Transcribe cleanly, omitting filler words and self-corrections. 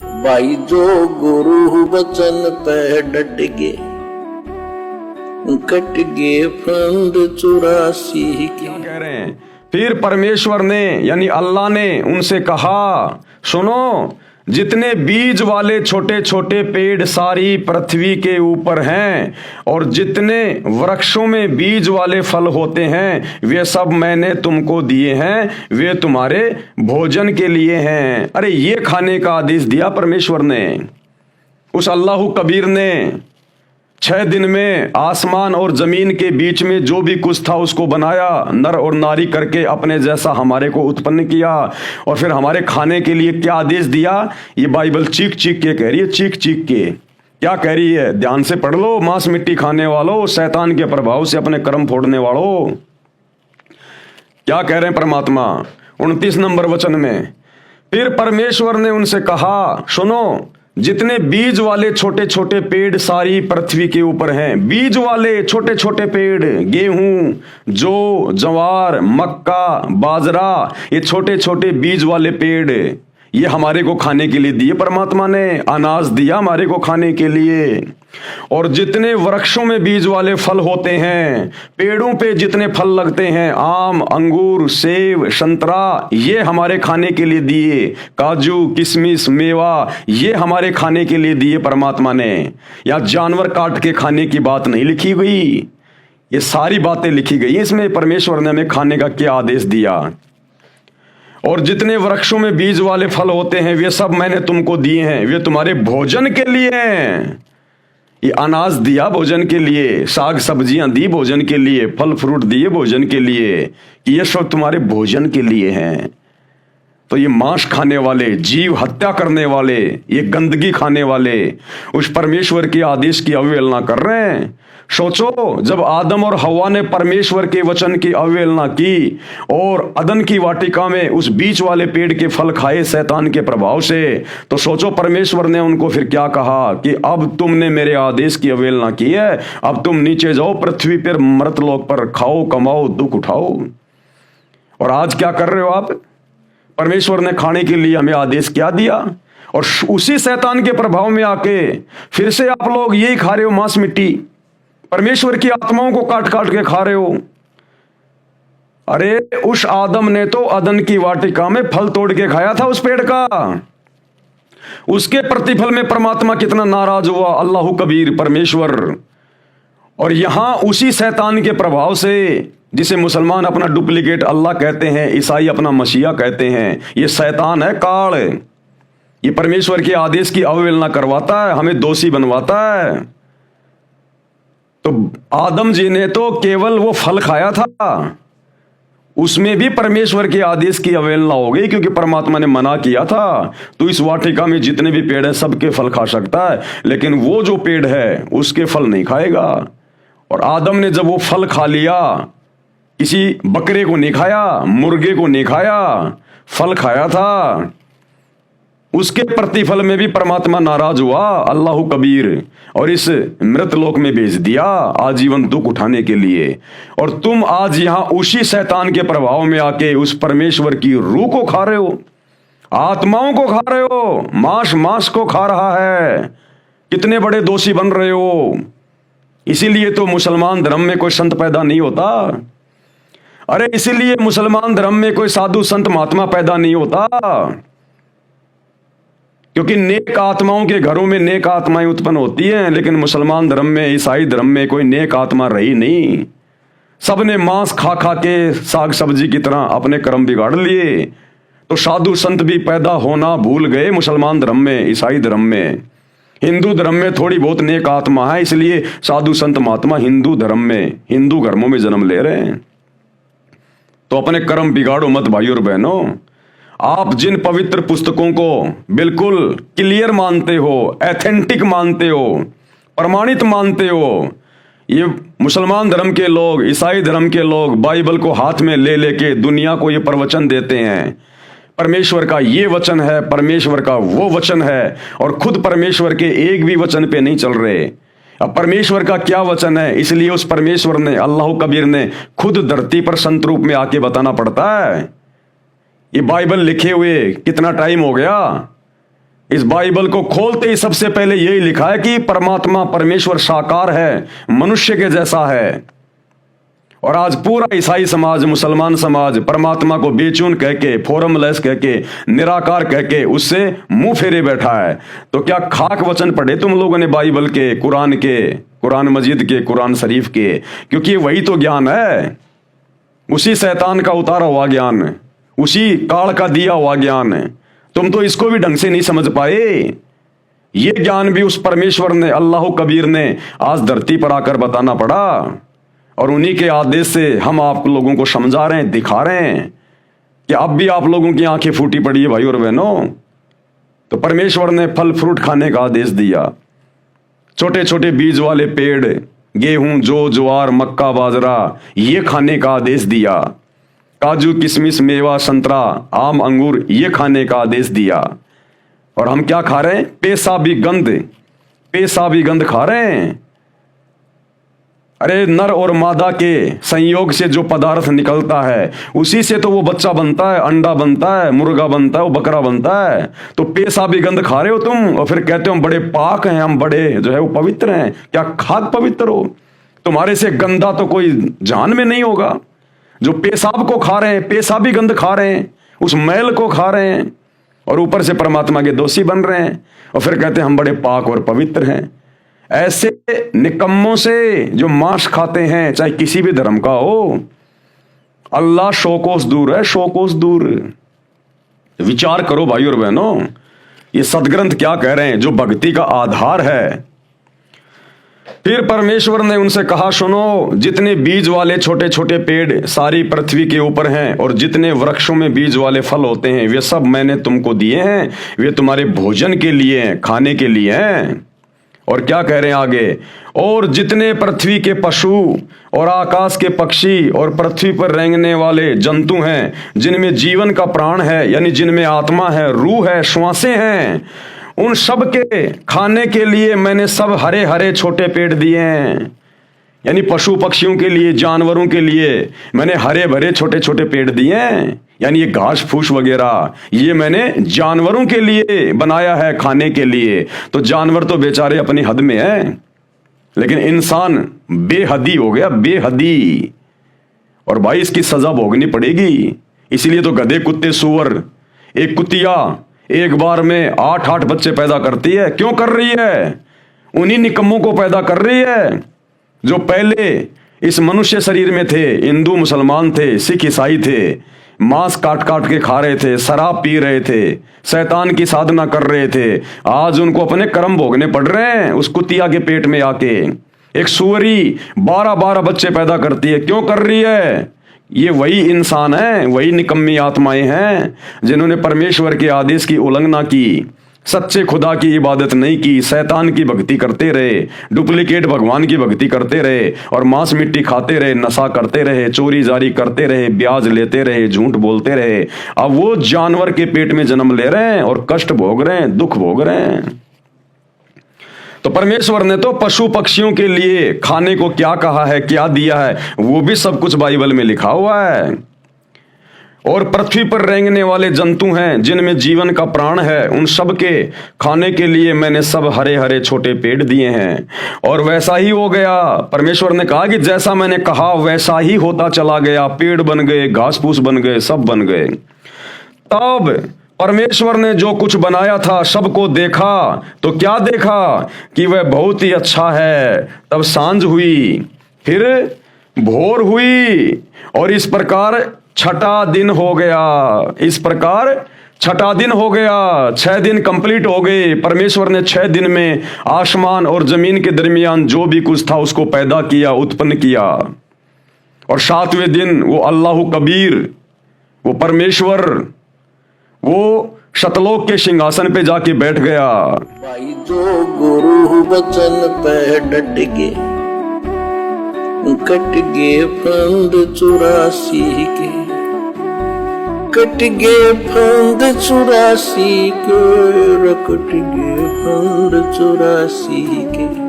भाई जो गुरु वचन पे डट गे, कट गे फंद 84 के। क्या कह रहे हैं? फिर परमेश्वर ने यानी अल्लाह ने उनसे कहा, सुनो, जितने बीज वाले छोटे छोटे पेड़ सारी पृथ्वी के ऊपर हैं और जितने वृक्षों में बीज वाले फल होते हैं वे सब मैंने तुमको दिए हैं, वे तुम्हारे भोजन के लिए हैं। अरे ये खाने का आदेश दिया परमेश्वर ने। उस अल्लाह कबीर ने 6 दिन में आसमान और जमीन के बीच में जो भी कुछ था उसको बनाया, नर और नारी करके अपने जैसा हमारे को उत्पन्न किया और फिर हमारे खाने के लिए क्या आदेश दिया। ये बाइबल चीख चीख के कह रही है, चीख चीख के। क्या कह रही है? ध्यान से पढ़ लो। मांस मिट्टी खाने वालों, शैतान के प्रभाव से अपने कर्म फोड़ने वालों, क्या कह रहे हैं परमात्मा 29 नंबर वचन में। फिर परमेश्वर ने उनसे कहा, सुनो, जितने बीज वाले छोटे छोटे पेड़ सारी पृथ्वी के ऊपर हैं, बीज वाले छोटे छोटे पेड़, गेहूं, जौ, जवार, मक्का, बाजरा, ये छोटे छोटे बीज वाले पेड़, ये हमारे को खाने के लिए दिए परमात्मा ने, अनाज दिया हमारे को खाने के लिए। और जितने वृक्षों में बीज वाले फल होते हैं, पेड़ों पे जितने फल लगते हैं, आम, अंगूर, सेब, संतरा, ये हमारे खाने के लिए दिए। काजू, किशमिश, मेवा, ये हमारे खाने के लिए दिए परमात्मा ने। या जानवर काट के खाने की बात नहीं लिखी गई, ये सारी बातें लिखी गई इसमें। परमेश्वर ने हमें खाने का क्या आदेश दिया। और जितने वृक्षों में बीज वाले फल होते हैं वे सब मैंने तुमको दिए हैं, वे तुम्हारे भोजन के लिए हैं। ये अनाज दिया भोजन के लिए, साग सब्जियां दी भोजन के लिए, फल फ्रूट दिए भोजन के लिए, कि ये सब तुम्हारे भोजन के लिए हैं। तो ये मांस खाने वाले, जीव हत्या करने वाले, ये गंदगी खाने वाले उस परमेश्वर के आदेश की अवहेलना कर रहे हैं। सोचो, जब आदम और हवा ने परमेश्वर के वचन की अवहेलना की और अदन की वाटिका में उस बीच वाले पेड़ के फल खाए शैतान के प्रभाव से, तो सोचो परमेश्वर ने उनको फिर क्या कहा कि अब तुमने मेरे आदेश की अवहेलना की है, अब तुम नीचे जाओ पृथ्वी पर, मृतलोक पर खाओ, कमाओ, दुख उठाओ। और आज क्या कर रहे हो आप? परमेश्वर ने खाने के लिए हमें आदेश क्या दिया और उसी शैतान के प्रभाव में आके फिर से आप लोग यही खा रहे हो, मांस मिट्टी, परमेश्वर की आत्माओं को काट काट के खा रहे हो। अरे उस आदम ने तो अदन की वाटिका में फल तोड़ के खाया था उस पेड़ का, उसके प्रतिफल में परमात्मा कितना नाराज हुआ, अल्लाह कबीर परमेश्वर। और यहां उसी शैतान के प्रभाव से, जिसे मुसलमान अपना डुप्लीकेट अल्लाह कहते हैं, ईसाई अपना मसीहा कहते हैं, ये शैतान है काल, ये परमेश्वर के आदेश की अवहेलना करवाता है, हमें दोषी बनवाता है। तो आदम जी ने तो केवल वो फल खाया था, उसमें भी परमेश्वर के आदेश की अवहेलना हो गई, क्योंकि परमात्मा ने मना किया था तो इस वाटिका में जितने भी पेड़ हैं सबके फल खा सकता है, लेकिन वो जो पेड़ है उसके फल नहीं खाएगा। और आदम ने जब वो फल खा लिया, किसी बकरे को नहीं खाया, मुर्गे को नहीं खाया, फल खाया था, उसके प्रतिफल में भी परमात्मा नाराज हुआ, अल्लाह कबीर, और इस मृत लोक में भेज दिया आजीवन दुख उठाने के लिए। और तुम आज यहां उसी शैतान के प्रभाव में आके उस परमेश्वर की रूह को खा रहे हो, आत्माओं को खा रहे हो, मांस मांस को खा रहा है। कितने बड़े दोषी बन रहे हो। इसीलिए तो मुसलमान धर्म में कोई संत पैदा नहीं होता। अरे इसीलिए मुसलमान धर्म में कोई साधु संत महात्मा पैदा नहीं होता, क्योंकि नेक आत्माओं के घरों में नेक आत्माएं उत्पन्न होती हैं, लेकिन मुसलमान धर्म में, ईसाई धर्म में कोई नेक आत्मा रही नहीं। सबने मांस खा खा के साग सब्जी की तरह अपने कर्म बिगाड़ लिए। तो साधु संत भी पैदा होना भूल गए मुसलमान धर्म में, ईसाई धर्म में। हिंदू धर्म में थोड़ी बहुत नेक आत्मा है, इसलिए साधु संत महात्मा हिंदू धर्म में, हिंदू धर्मों में जन्म ले रहे हैं। तो अपने कर्म बिगाड़ो मत भाइयों और बहनों। आप जिन पवित्र पुस्तकों को बिल्कुल क्लियर मानते हो, एथेंटिक मानते हो, प्रमाणित मानते हो, ये मुसलमान धर्म के लोग, ईसाई धर्म के लोग बाइबल को हाथ में ले लेके दुनिया को ये प्रवचन देते हैं, परमेश्वर का ये वचन है, परमेश्वर का वो वचन है, और खुद परमेश्वर के एक भी वचन पे नहीं चल रहे। अब परमेश्वर का क्या वचन है, इसलिए उस परमेश्वर ने, अल्लाह कबीर ने खुद धरती पर संत रूप में आके बताना पड़ता है। ये बाइबल लिखे हुए कितना टाइम हो गया, इस बाइबल को खोलते ही सबसे पहले यही लिखा है कि परमात्मा परमेश्वर साकार है, मनुष्य के जैसा है। और आज पूरा ईसाई समाज, मुसलमान समाज परमात्मा को बेचून कह के, फॉर्मलेस कह के, निराकार कह के उससे मुंह फेरे बैठा है। तो क्या खाक वचन पढ़े तुम लोगों ने बाइबल के, कुरान मजीद के, कुरान शरीफ के? क्योंकि वही तो ज्ञान है, उसी शैतान का उतारा हुआ ज्ञान, उसी काल का दिया हुआ ज्ञान है। तुम तो इसको भी ढंग से नहीं समझ पाए। ये ज्ञान भी उस परमेश्वर ने, अल्लाह कबीर ने आज धरती पर आकर बताना पड़ा, और उन्हीं के आदेश से हम आप लोगों को समझा रहे हैं, दिखा रहे हैं कि अब भी आप लोगों की आंखें फूटी पड़ी है भाई और बहनों। तो परमेश्वर ने फल फ्रूट खाने का आदेश दिया, छोटे छोटे बीज वाले पेड़, गेहूं, जौ, ज्वार, मक्का, बाजरा, ये खाने का आदेश दिया। काजू, किशमिश, मेवा, संतरा, आम, अंगूर, ये खाने का आदेश दिया। और हम क्या खा रहे हैं? पेशाबी गंध खा रहे हैं। अरे नर और मादा के संयोग से जो पदार्थ निकलता है उसी से तो वो बच्चा बनता है, अंडा बनता है, मुर्गा बनता है, वो बकरा बनता है। तो पेशाबी गंध खा रहे हो तुम, और फिर कहते हो हम बड़े पाक हैं, हम बड़े जो है वो पवित्र हैं। क्या खाक पवित्र हो? तुम्हारे से गंदा तो कोई जान में नहीं होगा। जो पेशाब को खा रहे हैं, पेशाबी गंध खा रहे हैं, उस मैल को खा रहे हैं, और ऊपर से परमात्मा के दोषी बन रहे हैं, और फिर कहते हैं हम बड़े पाक और पवित्र हैं। ऐसे निकम्मों से जो मांस खाते हैं, चाहे किसी भी धर्म का हो, अल्लाह शोकोस दूर है, शोकोस दूर। विचार करो भाई और बहनों, ये सदग्रंथ क्या कह रहे हैं, जो भक्ति का आधार है। फिर परमेश्वर ने उनसे कहा, सुनो, जितने बीज वाले छोटे छोटे पेड़ सारी पृथ्वी के ऊपर हैं, और जितने वृक्षों में बीज वाले फल होते हैं, वे सब मैंने तुमको दिए हैं। वे तुम्हारे भोजन के लिए हैं, खाने के लिए हैं। और क्या कह रहे हैं आगे? और जितने पृथ्वी के पशु और आकाश के पक्षी और पृथ्वी पर रेंगने वाले जंतु हैं, जिनमें जीवन का प्राण है, यानी जिनमें आत्मा है, रूह है, श्वासें हैं, उन सब के खाने के लिए मैंने सब हरे हरे छोटे पेड़ दिए हैं। यानी पशु पक्षियों के लिए, जानवरों के लिए मैंने हरे भरे छोटे छोटे पेड़ दिए हैं। यानी ये घास फूस वगैरह ये मैंने जानवरों के लिए बनाया है, खाने के लिए। तो जानवर तो बेचारे अपनी हद में हैं, लेकिन इंसान बेहदी हो गया, बेहदी। और भाई इसकी सजा भोगनी पड़ेगी। इसीलिए तो गधे, कुत्ते, सुअर, एक कुतिया एक बार में 8-8 बच्चे पैदा करती है। क्यों कर रही है? उन्हीं निकम्मों को पैदा कर रही है जो पहले इस मनुष्य शरीर में थे, हिंदू मुसलमान थे, सिख ईसाई थे, मांस काट काट के खा रहे थे, शराब पी रहे थे, शैतान की साधना कर रहे थे। आज उनको अपने कर्म भोगने पड़ रहे हैं उस कुतिया के पेट में आके। एक सुअरी 12-12 बच्चे पैदा करती है। क्यों कर रही है? ये वही इंसान है, वही निकम्मी आत्माएं हैं जिन्होंने परमेश्वर के आदेश की उल्लंघना की, सच्चे खुदा की इबादत नहीं की, शैतान की भक्ति करते रहे, डुप्लीकेट भगवान की भक्ति करते रहे, और मांस मिट्टी खाते रहे, नशा करते रहे, चोरी जारी करते रहे, ब्याज लेते रहे, झूठ बोलते रहे। अब वो जानवर के पेट में जन्म ले रहे हैं और कष्ट भोग रहे हैं, दुख भोग रहे हैं। तो परमेश्वर ने तो पशु पक्षियों के लिए खाने को क्या कहा है, क्या दिया है, वो भी सब कुछ बाइबल में लिखा हुआ है। और पृथ्वी पर रेंगने वाले जंतु हैं जिनमें जीवन का प्राण है, उन सब के खाने के लिए मैंने सब हरे हरे छोटे पेड़ दिए हैं। और वैसा ही हो गया। परमेश्वर ने कहा कि जैसा मैंने कहा वैसा ही होता चला गया। पेड़ बन गए, घास फूस बन गए, सब बन गए। तब परमेश्वर ने जो कुछ बनाया था सबको देखा, तो क्या देखा कि वह बहुत ही अच्छा है। तब सांझ हुई, फिर भोर हुई, और इस प्रकार छठा दिन हो गया। इस प्रकार छठा दिन हो गया। 6 दिन कंप्लीट हो गए। परमेश्वर ने 6 दिन में आसमान और जमीन के दरमियान जो भी कुछ था उसको पैदा किया, उत्पन्न किया। और 7वें दिन वो अल्लाह कबीर, वो परमेश्वर, वो शतलोक के सिंहासन पे जाके बैठ गया। भाई जो गुरु वचन पे डट के, कट गए फंद 84 के, कट गए फंद 84 के, कट गए फंद 84 के।